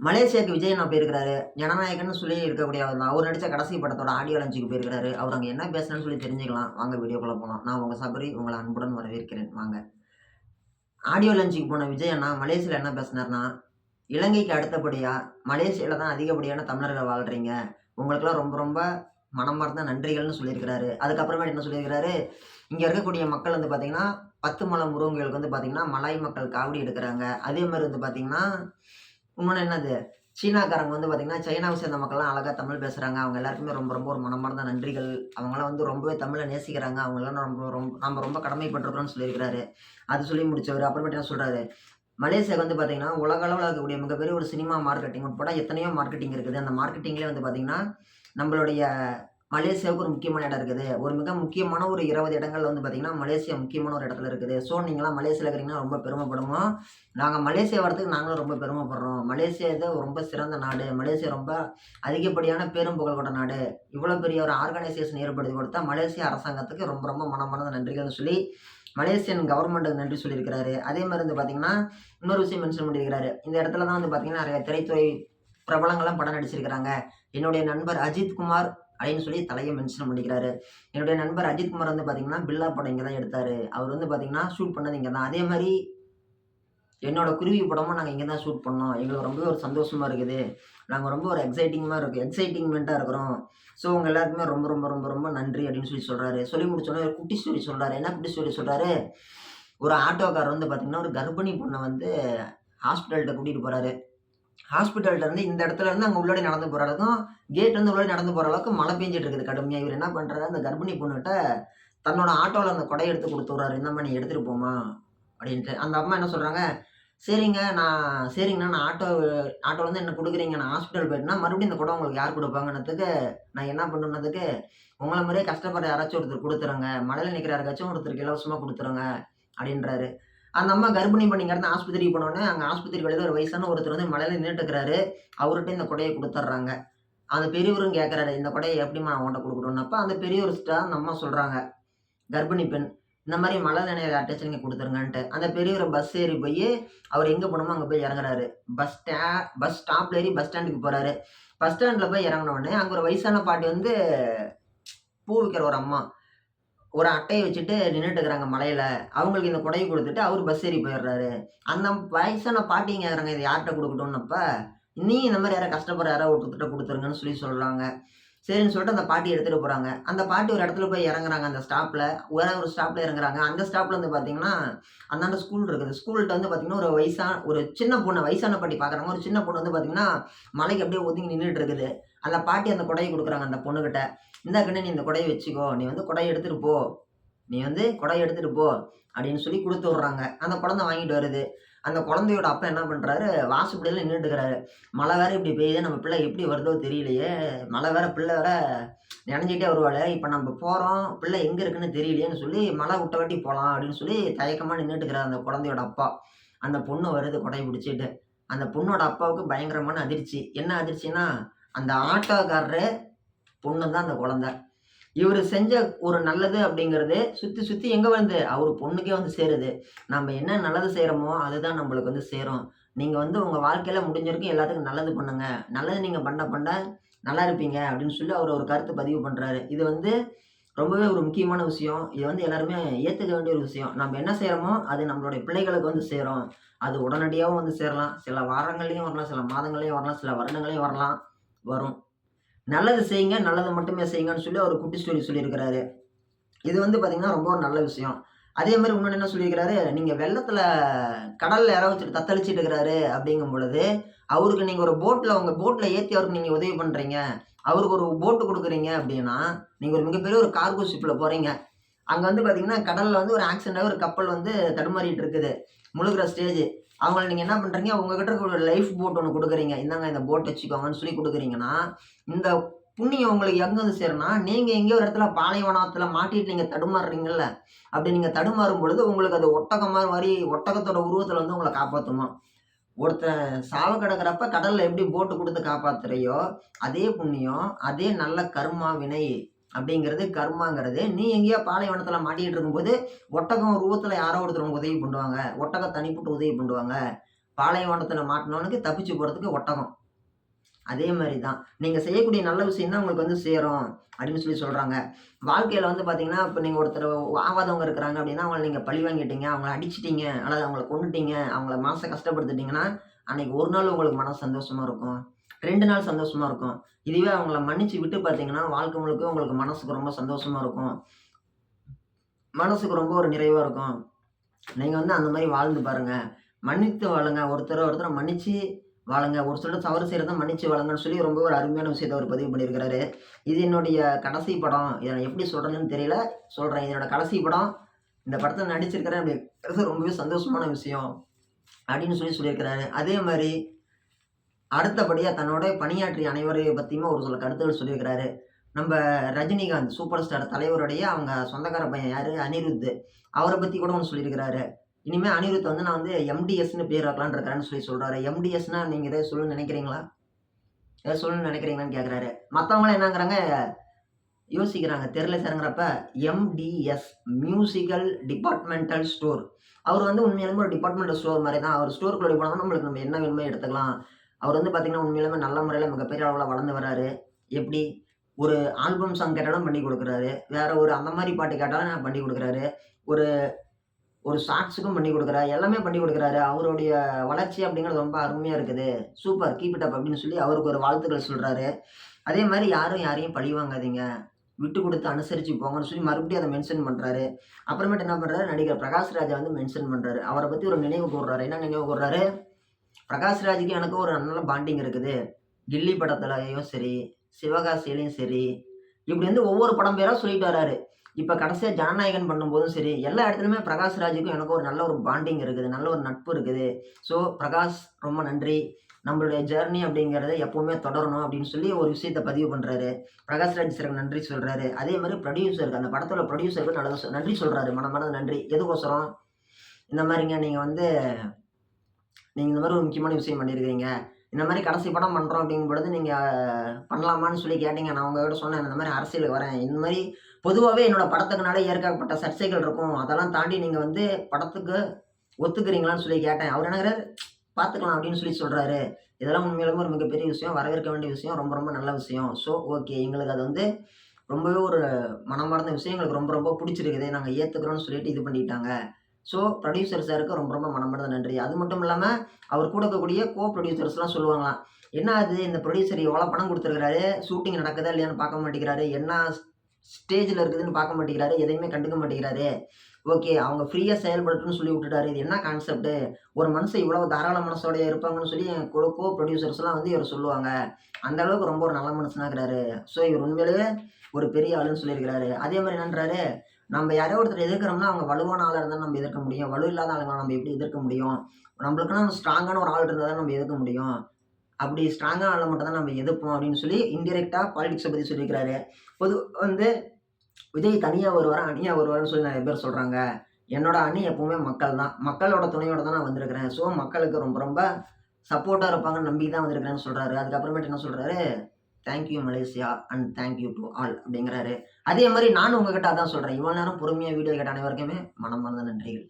மலேசியாவுக்கு விஜய் அண்ணா போயிருக்கிறாரு. ஜனநாயகன்னு சொல்லி இருக்கக்கூடிய அவர் நடிச்ச கடைசி படத்தோட ஆடியோ லான்ச்சுக்கு போயிருக்கிறாரு. அவர் அங்க என்ன பேசுனாருன்னு சொல்லி தெரிஞ்சுக்கலாம். வாங்க வீடியோக்குள்ள போலாம். நான் உங்க சபரி உங்கள அன்புடன் வரவேற்கிறேன். வாங்க. ஆடியோ லான்ச்சுக்கு போன விஜய் அண்ணா மலேசியால என்ன பேசினார்னா, இலங்கைக்கு அடுத்தபடியா மலேசியால தான் அதிகப்படியான தமிழர்கள் வாழ்றீங்க. உங்களுக்கெல்லாம் ரொம்ப ரொம்ப மனமார்ந்த நன்றிகள்னு சொல்லியிருக்கிறாரு. அதுக்கப்புறமேட்டு என்ன சொல்லியிருக்கிறாரு, இங்க இருக்கக்கூடிய மக்கள் வந்து பார்த்தீங்கன்னா, 10 மலை முருகன் கோயிலுக்கு வந்து பார்த்தீங்கன்னா, மலாய் மக்கள் காவடி எடுக்குறாங்க. அதே மாரி வந்து பார்த்தீங்கன்னா, இன்னொன்னு என்னது, சீனாக்காரங்க வந்து பார்த்தீங்கன்னா, சைனாவை சேர்ந்த மக்கள்லாம் அழகா தமிழ் பேசுறாங்க. அவங்க எல்லாருக்குமே ரொம்ப ரொம்ப ஒரு மனமார்ந்த நன்றிகள். அவங்கலாம் வந்து ரொம்பவே தமிழ நேசிக்கிறாங்க. அவங்கலாம் நாம ரொம்ப கடமைப்பட்டுருக்கிறோம்னு சொல்லியிருக்கிறாரு. அது சொல்லி முடிச்சவரு. அப்புறமேட்டு என்ன சொல்றாரு, மலேசியாவுக்கு வந்து பார்த்தீங்கன்னா, உலக அளவுல இருக்கக்கூடிய மிகப்பெரிய ஒரு சினிமா மார்க்கெட்டிங் உட்பட எத்தனையோ மார்க்கெட்டிங் இருக்குது. அந்த மார்க்கெட்டிங்லயே வந்து பார்த்தீங்கன்னா, நம்மளுடைய மலேசியாவுக்கு ஒரு முக்கியமான இடம் இருக்குது. ஒரு மிக முக்கியமான ஒரு 20 இடங்கள்ல வந்து பார்த்தீங்கன்னா, மலேசியா முக்கியமான ஒரு இடத்துல இருக்குது. ஸோ நீங்கலாம் மலேசியால இருக்கிறீங்கன்னா ரொம்ப பெருமைப்படணும். நாங்க மலேசியா வரதுக்கு நாங்களும் ரொம்ப பெருமைப்படுறோம். மலேசியா இது ரொம்ப சிறந்த நாடு. மலேசியா ரொம்ப அதிகப்படியான பேரும் புகழ் கொண்ட நாடு. இவ்வளோ பெரிய ஒரு ஆர்கனைசேஷன் ஏற்படுத்தி கொடுத்த மலேசியா அரசாங்கத்துக்கு ரொம்ப ரொம்ப மனமார்ந்த நன்றிகள்னு சொல்லி, மலேசியன் கவர்மெண்ட்டுக்கு நன்றி சொல்லியிருக்கிறாரு. அதே மாரி வந்து பார்த்தீங்கன்னா, இன்னொரு விஷயம் மென்ஷன் பண்ணியிருக்கிறாரு. இந்த இடத்துல தான் வந்து பார்த்தீங்கன்னா, நெறைய திரைத்துறை பிரபலங்கள்லாம் படம் நடிச்சிருக்கிறாங்க. என்னுடைய நண்பர் அஜித் குமார் அப்படின்னு சொல்லி தலைய மென்ஷன் பண்ணிக்கிறாரு. என்னுடைய நண்பர் அஜித் குமார் வந்து பார்த்தீங்கன்னா, பில்லா படம் இங்க தான் எடுத்தாரு. அவர் வந்து பார்த்தீங்கன்னா, ஷூட் பண்ணது இங்க தான். அதே மாரி என்னோட குருவி படமும் நாங்க இங்க தான் ஷூட் பண்ணோம். எங்களுக்கு ரொம்பவே ஒரு சந்தோஷமா இருக்குது. நாங்க ரொம்ப ஒரு எக்ஸைட்டிங்மென்ட்டா இருக்கிறோம். ஸோ உங்க எல்லாருக்குமே ரொம்ப ரொம்ப ரொம்ப ரொம்ப நன்றி அப்படின்னு சொல்லி சொல்றாரு. சொல்லி முடிச்சோனே ஒரு குட்டி ஸ்டோரி சொல்றாரு. என்ன குட்டி ஸ்டோரி சொல்றாரு? ஒரு ஆட்டோக்காரர் வந்து பார்த்தீங்கன்னா, ஒரு கர்ப்பிணி பொண்ண வந்து ஹாஸ்பிட்டல்ட்ட கூட்டிட்டு போறாரு. ஹாஸ்பிட்டல்ட்ட இருந்து இந்த இடத்துல இருந்து அங்க உள்ளாடி நடந்து போற அளவுக்கும், கேட்ல இருந்து உள்ளாடி நடந்து போற அளவுக்கு மழை பெஞ்சுட்டு இருக்குது கடுமையா. இவரு என்ன பண்றாரு, அந்த கர்ப்பிணி பொண்ணுட்ட தன்னோட ஆட்டோல அந்த கொடைய எடுத்து குடுத்து விடுறாரு. "இந்தாம்மா நீ எடுத்துட்டு போம்மா" அப்படின்ட்டு. அந்த அம்மா என்ன சொல்றாங்க, சரிங்கண்ணா நான் ஆட்டோலருந்து என்ன குடுக்குறீங்க. நான் ஹாஸ்பிட்டல் போயிட்டேன்னா, மறுபடியும் இந்த குடம் உங்களுக்கு யார் குடுப்பாங்கன்னதுக்கு, நான் என்ன பண்ணணுன்னதுக்கு, "உங்கள மாரியே கஷ்டப்படுற யாராச்சும் ஒருத்தர் குடுத்துருங்க. மழையில நிக்கிற யாருக்காச்சும் ஒருத்தருக்கு இலவசமா குடுத்துருங்க" அப்படின்றாரு. அந்த அம்மா கர்ப்பிணி பெண் இங்கருந்து ஆஸ்பத்திரிக்கு போனோனே, அங்க ஆஸ்பத்திரி வெளியில ஒரு வயசான ஒருத்தர் வந்து மழையில நின்னுட்டு இருக்கிறாரு. அவர்ட்ட இந்த கொடைய குடுத்துர்றாங்க. அந்த பெரியவரும் கேட்கறாரு, "இந்த கொடைய எப்படிம்மா நான் உன்ட்ட குடுக்கட்டும்னப்ப?" அந்த பெரியவர்ட்ட அந்த அம்மா சொல்றாங்க, கர்ப்பிணி பெண். இந்த மாரி மழை நனையிற யார்ட்டயாச்சும் நீங்க குடுத்துருங்கன்ட்டு. அந்த பெரியவரு பஸ் ஏறி போயி, அவரு எங்க போணுமோ அங்க போய் இறங்குறாரு. பஸ் ஸ்டாப்ல ஏறி பஸ் ஸ்டாண்டுக்கு போறாரு. பஸ் ஸ்டாண்ட்ல போய் இறங்குன உடனே, அங்க ஒரு வயசான பாட்டி வந்து பூ விக்கிற ஒரு அம்மா. ஒரு அட்டைய வச்சுட்டு நின்னுட்டு இருக்கிறாங்க மழையில. அவங்களுக்கு இந்த கொடைய குடுத்துட்டு, அவரு பஸ் ஏறி போயிடுறாரு. அந்த வயசான பாட்டியும் கேட்கறாங்க, "இத யார்ட்ட குடுக்கட்டும்னப்ப?" "நீயும் இந்த மாரி யாராவது கஷ்டப்படுற யாராவது ஒருத்தர்ட்ட குடுத்துருங்கன்னு" சொல்லி சொல்றாங்க. சரின்னு சொல்லிட்டு அந்த பாட்டி எடுத்துட்டு போறாங்க. அந்த பாட்டி ஒரு இடத்துல போய் இறங்குறாங்க அந்த ஸ்டாப்ல. வேற ஒரு ஸ்டாப்ல இறங்குறாங்க. அந்த ஸ்டாப்ல வந்து பார்த்தீங்கன்னா, அந்தாண்ட ஸ்கூல் இருக்குது. ஸ்கூல்ட்ட வந்து பார்த்தீங்கன்னா, ஒரு சின்ன பொண்ணு வயசான பாட்டி பார்க்குறாங்க. ஒரு சின்ன பொண்ணு வந்து பார்த்தீங்கன்னா, மழைக்கு அப்படியே ஒதுங்கி நின்னுட்டு இருக்குது. அந்த பாட்டி அந்த கொடைய குடுக்குறாங்க அந்த பொண்ணுகிட்ட. "இந்தா கண்ணு நீ இந்த கொடைய வச்சுக்கோ. நீ வந்து கொடைய எடுத்துட்டு போ. நீ வந்து கொடைய எடுத்துட்டு போ" அப்படின்னு சொல்லி குடுத்து விடுறாங்க. அந்த குழந்தை வாங்கிட்டு வருது. அந்த குழந்தையோட அப்பா என்ன பண்றாரு, வாசப்படியில நின்னுட்டு இருக்கிறாரு. மழை வேற இப்படி பெய்யுது. நம்ம பிள்ளை எப்படி வருதோ தெரியலையே! மழை வேற பிள்ளை வேற நனைஞ்சுட்டே வருவாளே! இப்ப நம்ம போறோம். பிள்ளை எங்க இருக்குன்னு தெரியலையேன்னு சொல்லி, மழை விட்டவாட்டி போலாம் அப்படின்னு சொல்லி தயக்கமா நின்னுட்டு இருக்கிறாரு அந்த குழந்தையோட அப்பா. அந்த பொண்ணு வருது கொடைய பிடிச்சுட்டு. அந்த பொண்ணோட அப்பாவுக்கு பயங்கரமான அதிர்ச்சி. என்ன அதிர்ச்சின்னா, அந்த ஆட்டோக்காரரு பொண்ணு தான் அந்த குழந்தை. இவரு செஞ்ச ஒரு நல்லது அப்படிங்கிறது சுத்தி சுத்தி எங்க வருது? அவரு பொண்ணுக்கே வந்து சேருது. நம்ம என்ன நல்லது செய்றோமோ, அதுதான் நம்மளுக்கு வந்து சேரும். நீங்க வந்து உங்க வாழ்க்கையில முடிஞ்ச வரைக்கும் எல்லாத்துக்கும் நல்லது பண்ணுங்க. நல்லது நீங்க பண்ண பண்ண நல்லா இருப்பீங்க அப்படின்னு சொல்லி அவரு ஒரு கருத்து பதிவு பண்றாரு. இது வந்து ரொம்பவே ஒரு முக்கியமான விஷயம். இது வந்து எல்லாருமே ஏத்துக்க வேண்டிய ஒரு விஷயம். நம்ம என்ன செய்றோமோ, அது நம்மளுடைய பிள்ளைகளுக்கு வந்து சேரும். அது உடனடியாவும் வந்து சேரலாம். சில வாரங்கள்லயும் வரலாம், சில மாதங்கள்லயும் வரலாம், சில வருடங்கள்லயும் வரலாம். வரும். நல்லது செய்யுங்க, நல்லது மட்டுமே செய்யுங்கன்னு சொல்லி ஒரு குட்டி ஸ்டோரி சொல்லியிருக்கிறாரு. இது வந்து பார்த்தீங்கன்னா, ரொம்ப ஒரு நல்ல விஷயம். அதே மாரி இன்னொன்னு என்ன சொல்லியிருக்கிறாரு, நீங்க வெள்ளத்துல கடல்ல யாரோ ஒருத்தர் தத்தளிச்சுட்டு இருக்கிறாரு அப்படிங்கும் பொழுது, அவருக்கு நீங்க ஒரு உங்க போட்ல ஏத்தி அவருக்கு நீங்க உதவி பண்றீங்க. அவருக்கு ஒரு போட் குடுக்குறீங்க அப்படின்னா, நீங்க ஒரு மிகப்பெரிய ஒரு கார்கோ ஷிப்ல போறீங்க. அங்க வந்து பார்த்தீங்கன்னா, கடல்ல வந்து ஒரு ஆக்சிடென்ட் ஆகி ஒரு கப்பல் வந்து தடுமாறிட்டு இருக்குது. முழுகுற ஸ்டேஜ். அவங்கள நீங்க என்ன பண்றீங்க, உங்ககிட்ட இருக்க ஒரு லைஃப் போட் ஒண்ணு குடுக்குறீங்க. இந்தாங்க இந்த போட் வச்சுக்கோங்கன்னு சொல்லி குடுக்குறீங்கன்னா, இந்த புண்ணியம் உங்களுக்கு எங்க வந்து சேரும்னா, நீங்க எங்கேயோ ஒரு இடத்துல பாலைவனத்துல மாட்டிட்டு நீங்க தடுமாறுறீங்கல்ல, அப்படி நீங்க தடுமாறும் பொழுது உங்களுக்கு அது ஒட்டகமா மாரி ஒட்டகத்தோட உருவத்துல வந்து உங்கள காப்பாத்துமாம். ஒருத்தன் சாவ கிடக்கிறப்ப கடல்ல எப்படி போட்டு குடுத்து காப்பாத்துறியோ, அதே புண்ணியம், அதே நல்ல கர்மா வினை அப்படிங்கிறது கர்மாங்கிறது, நீ எங்கேயோ பாலைவனத்தில மாட்டிக்கிட்டு இருக்கும்போது, ஒட்டகம் ரூபத்தில யாரோ ஒருத்தர் உனக்கு உதவி பண்ணுவாங்க. ஒட்டகம் தனிப்பட்டு உதவி பண்ணுவாங்க. பாலைவனத்துல மாட்டுனவனுக்கு தப்பிச்சு போறதுக்கு ஒட்டகம். அதே மாரி தான். நீங்க செய்யக்கூடிய நல்ல விஷயம் தான் உங்களுக்கு வந்து சேரும் அப்படின்னு சொல்லி சொல்றாங்க. வாழ்க்கையில வந்து பார்த்தீங்கன்னா, இப்ப நீங்க ஒருத்தர ஆவாதவங்க இருக்கிறாங்க அப்படின்னா, அவங்கள நீங்க பழி வாங்கிட்டீங்க, அவங்கள அடிச்சுட்டீங்க, அல்லது அவங்கள கொன்னுட்டீங்க, அவங்கள மனச கஷ்டப்படுத்திட்டீங்கன்னா, அன்னைக்கு ஒரு நாள் உங்களுக்கு மனசு சந்தோஷமா இருக்கும். 2 நாள் சந்தோஷமா இருக்கும். இதுவே அவங்கள மன்னிச்சு விட்டு பார்த்தீங்கன்னா, வாழ்க்கை முழுக்க உங்களுக்கு மனசுக்கு ரொம்ப சந்தோஷமா இருக்கும். மனசுக்கு ரொம்ப ஒரு நிறைவா இருக்கும். நீங்க வந்து அந்த மாரி வாழ்ந்து பாருங்க. மன்னித்து வாழுங்க. ஒருத்தர மன்னிச்சு வாழுங்க. ஒரு சிலர் தவறு செய்றத மன்னிச்சு வாழுங்கன்னு சொல்லி ரொம்ப ஒரு அருமையான விஷயத்த அவரு பதிவு பண்ணியிருக்கிறாரு. இது என்னுடைய கடைசி படம். இத நான் எப்படி சொல்றதுன்னு தெரியல. சொல்றேன். இது என்னோட கடைசி படம். இந்த படத்துல நடிச்சிருக்கிறேன் அப்படிங்கிறது ரொம்பவே சந்தோஷமான விஷயம். அப்படின்னு சொல்லியிருக்கிறாரு. அதே மாரி அடுத்தபடியா தன்னோட பணியாற்றிய அனைவரையும் பத்தியுமே ஒரு சில கருத்துக்கள் சொல்லியிருக்கிறாரு. நம்ப ரஜினிகாந்த் சூப்பர் ஸ்டார் தலைவருடைய அவங்க சொந்தக்கார பையன் யாரு? அனிருத். அவர பத்தி கூட ஒண்ணு சொல்லியிருக்கிறாரு. இனிமே அனிருத் வந்து நான் வந்து எம்டிஎஸ்ன்னு பேர் வைக்கலான்னு இருக்கிறேன்னு சொல்றாரு. எம்டிஎஸ்ன்னா நீங்க ஏதாவது சொல்லணும்னு நினைக்கிறீங்களா? ஏதாவது சொல்லணும்னு நினைக்கிறீங்களான்னு கேட்கிறாரு. மத்தவங்கலாம் என்னங்கிறாங்க, யோசிக்கிறாங்க. தெரியல சார்ங்கிறப்ப எம்டிஎஸ் மியூசிக்கல் டிபார்ட்மென்டல் ஸ்டோர். அவரு வந்து உண்மையாலுமே ஒரு டிபார்ட்மெண்டல் ஸ்டோர் மாரி தான். அவரு ஸ்டோருக்குள்ள போனா நம்மளுக்கு நம்ம என்ன வேணுமோ எடுத்துக்கலாம். அவரு வந்து பார்த்தீங்கன்னா, உண்மையாலுமே நல்ல முறையில மிகப்பெரிய அளவுல வளர்ந்து வராரு. எப்படி? ஒரு ஆல்பம் சாங் கேட்டாலும் பண்ணி குடுக்குறாரு. வேற ஒரு அந்த மாரி பாட்டு கேட்டாலும் பண்ணி குடுக்குறாரு. ஒரு ஒரு ஷார்ட்ஸுக்கும் பண்ணி குடுக்குறாரு. எல்லாமே பண்ணி குடுக்குறாரு. அவருடைய வளர்ச்சி அப்படிங்கிறது ரொம்ப அருமையா இருக்குது. சூப்பர் கீப் இட் அப் அப்படின்னு சொல்லி அவருக்கு ஒரு வாழ்த்துக்கள் சொல்றாரு. அதே மாரி யாரும் யாரையும் பழி வாங்காதீங்க. விட்டு குடுத்து அனுசரிச்சு போங்கன்னு சொல்லி மறுபடியும் அத மென்ஷன் பண்றாரு. அப்புறமேட்டு என்ன பண்றாரு, நடிகர் பிரகாஷ் ராஜ வந்து மென்ஷன் பண்றாரு. அவர பத்தி ஒரு நினைவு கூர்றாரு. என்ன நினைவு கூர்றாரு? பிரகாஷ் ராஜுக்கும் எனக்கும் ஒரு நல்ல பாண்டிங் இருக்குது. கில்லி படத்துலயும் சரி, சிவகாசியிலயும் சரி, இப்படி வந்து ஒவ்வொரு படம் பேரா சொல்லிட்டு வராரு. இப்ப கடைசியா ஜனநாயகன் பண்ணும்போதும் சரி, எல்லா இடத்துலயுமே பிரகாஷ் ராஜுக்கும் எனக்கும் ஒரு நல்ல ஒரு பாண்டிங் இருக்குது. நல்ல ஒரு நட்பு இருக்குது. ஸோ பிரகாஷ் ரொம்ப நன்றி. நம்மளுடைய ஜர்னி அப்படிங்கிறது எப்பவுமே தொடரணும் அப்படின்னு சொல்லி ஒரு விஷயத்த பதிவு பண்றாரு. பிரகாஷ் ராஜ் சாருக்கு நன்றி சொல்றாரு. அதே மாரி புரொடியூசருக்கு அந்த படத்தோட புரொடியூசருக்கு நல்லது நன்றி சொல்றாரு. மனமார்ந்த நன்றி. எதுக்கோசரம்? இந்த மாரிங்க நீங்க இந்த மாரி ஒரு முக்கியமான விஷயம் பண்ணியிருக்கிறீங்க. இந்த மாரி கடைசி படம் பண்றோம் அப்படிங்கும் பொழுது, நீங்க பண்ணலாமான்னு சொல்லி கேட்டீங்க. நான் உங்ககிட்ட சொன்னேன். இந்த மாரி அரசியலுக்கு வரேன். இந்த மாரி பொதுவாவே என்னோட படத்துக்குனால ஏற்கப்பட்ட சர்ச்சைகள் இருக்கும். அதெல்லாம் தாண்டி நீங்க வந்து படத்துக்கு ஒத்துக்கிறீங்களான்னு சொல்லி கேட்டேன். அவரு என்னங்கிறாரு, "பார்த்துக்கலாம்" அப்படின்னு சொல்லி சொல்றாரு. இதெல்லாம் உண்மையாலுமே ஒரு மிகப்பெரிய விஷயம். வரவேற்க வேண்டிய விஷயம். ரொம்ப ரொம்ப நல்ல விஷயம். So, okay. எங்களுக்கு அது வந்து ரொம்பவே ஒரு மனமார்ந்த விஷயம். எங்களுக்கு ரொம்ப ரொம்ப புடிச்சிருக்குது. நாங்க ஏத்துக்கிறோம்னு சொல்லிட்டு இது பண்ணிட்டாங்க. ஸோ, புரொடியூசர் சாருக்கு ரொம்ப ரொம்ப மனமார்ந்த நன்றி. அது மட்டும் இல்லாம, அவர் கூட இருக்கக்கூடிய புரொடியூசர்ஸ்லாம் சொல்லுவாங்களாம். "என்ன இது இந்த புரொடியூசர் எவ்வளோ பணம் குடுத்துருக்காரு. ஷூட்டிங் நடக்குதா இல்லையான்னு பார்க்க மாட்டேங்கிறாரு. என்ன ஸ்டேஜ்ல இருக்குதுன்னு பார்க்க மாட்டேங்கிறாரு. எதையுமே கண்டுக்க மாட்டேங்கிறாரு. ஓகே. அவங்க ஃப்ரீயா செயல்படட்டும்னு சொல்லி விட்டுட்டாரு. இது என்ன கான்செப்ட்? ஒரு மனுஷன் இவ்வளவு தாராள மனசோடயா இருப்பாங்கன்னு சொல்லி என் புரொடியூசர்ஸ்லாம் வந்து இவர சொல்லுவாங்க. அந்த அளவுக்கு ரொம்ப ஒரு நல்ல மனுஷனா இருக்கிறாரு. ஸோ, இவர் உண்மையிலேயே ஒரு பெரிய ஆளுன்னு சொல்லியிருக்கிறாரு. அதே மாரி என்னன்றாரு, நம்ம யாரையோ ஒருத்தர எதிர்க்கிறோம்னா, அவங்க வலுவான ஆளா இருந்தா நம்ம எதிர்க்க முடியும். வலு இல்லாத ஆளுங்கள நம்ம எப்படி எதிர்க்க முடியும்? நம்மளுக்குன்னு ஸ்ட்ராங்கான ஒரு ஆள் இருந்தா தான் நம்ம எதிர்க்க முடியும். அப்படி ஸ்ட்ராங்கான ஆள மட்டும் தான் நம்ம எதிர்ப்போம் அப்படின்னு சொல்லி இன்டைரக்ட்டா பாலிடிக்ஸ பத்தி சொல்லியிருக்கிறாரு. பொது வந்து விஜய் தனியா வருவாரா, அணியா வருவாருன்னு சொல்லி நெறைய பேர் சொல்றாங்க. என்னோட அணி எப்பவுமே மக்கள் தான். மக்களோட துணையோட தான் நான் வந்திருக்கிறேன். ஸோ, மக்களுக்கு ரொம்ப ரொம்ப சப்போர்ட்டா இருப்பாங்கன்னு நம்பி தான் வந்திருக்கிறேன்னு சொல்றாரு. அதுக்கப்புறமேட்டு என்ன சொல்றாரு, "thank you Malaysia and thank you to all" அப்படிங்கிறாரு. அதே மாரி நானும் உங்ககிட்ட அதான் சொல்றேன். இவ்வளோ நேரம் பொறுமையா வீடியோ கேட்ட அனைவருக்குமே மனமார்ந்த நன்றிகள்.